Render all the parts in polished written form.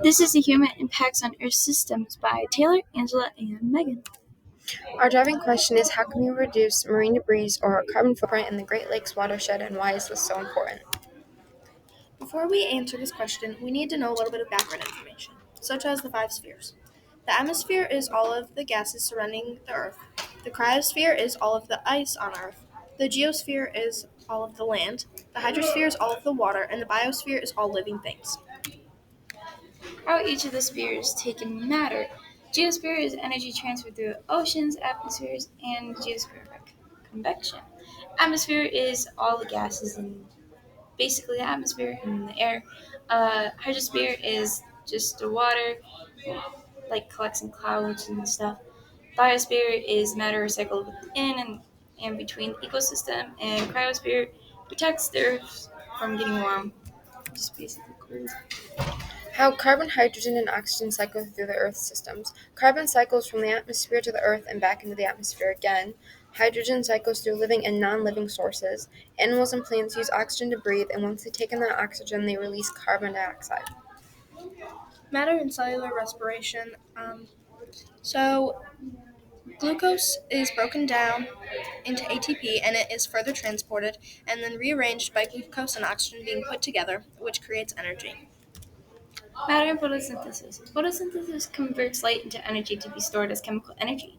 This is the Human Impacts on Earth Systems by Taylor, Angela, and Megan. Our driving question is, how can we reduce marine debris or carbon footprint in the Great Lakes watershed, and why is this so important? Before we answer this question, we need to know a little bit of background information, such as the five spheres. The atmosphere is all of the gases surrounding the Earth. The cryosphere is all of the ice on Earth. The geosphere is all of the land. The hydrosphere is all of the water, and the biosphere is all living things. How each of the spheres take in matter. Geosphere is energy transferred through oceans, atmospheres, and geospheric convection. Atmosphere is all the gases in basically the atmosphere and the air. Hydrosphere is just the water, like collecting clouds and stuff. Biosphere is matter recycled within and between the ecosystem, and cryosphere protects the earth from getting warm. Just basically cold. How carbon, hydrogen, and oxygen cycle through the Earth's systems. Carbon cycles from the atmosphere to the Earth and back into the atmosphere again. Hydrogen cycles through living and non-living sources. Animals and plants use oxygen to breathe, and once they take in that oxygen, they release carbon dioxide. Matter and cellular respiration. So glucose is broken down into ATP and it is further transported and then rearranged by glucose and oxygen being put together, which creates energy. Matter and photosynthesis. Photosynthesis converts light into energy to be stored as chemical energy.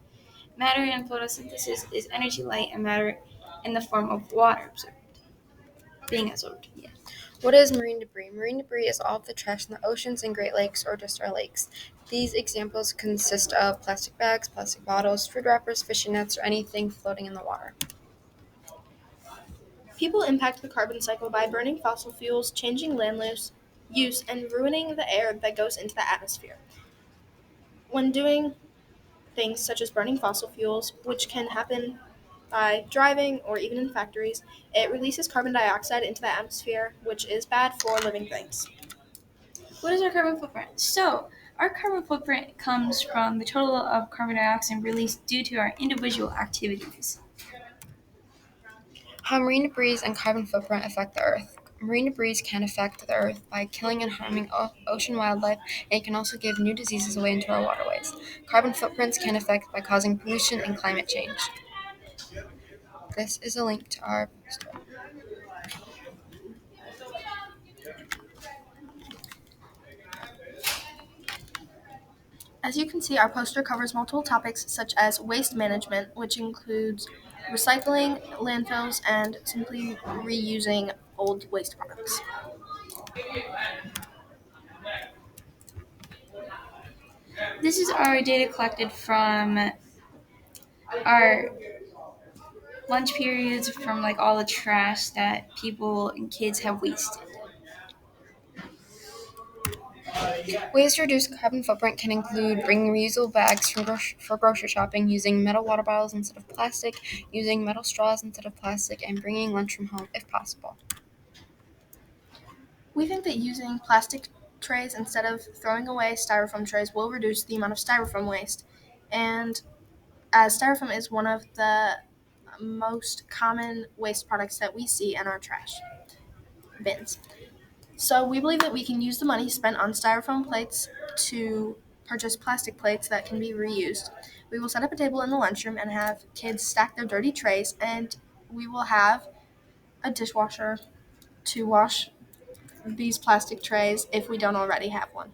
Matter in photosynthesis is energy, light, and matter in the form of water being absorbed. Yeah. What is marine debris? Marine debris is all of the trash in the oceans and Great Lakes or just our lakes. These examples consist of plastic bags, plastic bottles, food wrappers, fishing nets, or anything floating in the water. People impact the carbon cycle by burning fossil fuels, changing land use, and ruining the air that goes into the atmosphere. When doing things such as burning fossil fuels, which can happen by driving or even in factories, it releases carbon dioxide into the atmosphere, which is bad for living things. What is our carbon footprint? So, our carbon footprint comes from the total of carbon dioxide released due to our individual activities. How marine debris and carbon footprint affect the Earth. Marine debris can affect the Earth by killing and harming ocean wildlife, and it can also give new diseases away into our waterways. Carbon footprints can affect by causing pollution and climate change. This is a link to our poster. As you can see, our poster covers multiple topics such as waste management, which includes recycling, landfills, and simply reusing old waste products. This is our data collected from our lunch periods, from like all the trash that people and kids have wasted. Ways to reduce carbon footprint can include bringing reusable bags for grocery shopping, using metal water bottles instead of plastic, using metal straws instead of plastic, and bringing lunch from home if possible. We think that using plastic trays instead of throwing away styrofoam trays will reduce the amount of styrofoam waste. And as styrofoam is one of the most common waste products that we see in our trash bins. So we believe that we can use the money spent on styrofoam plates to purchase plastic plates that can be reused. We will set up a table in the lunchroom and have kids stack their dirty trays, and we will have a dishwasher to wash these plastic trays if we don't already have one.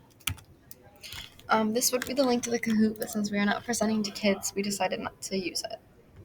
This would be the link to the Kahoot, but since we are not presenting to kids, we decided not to use it.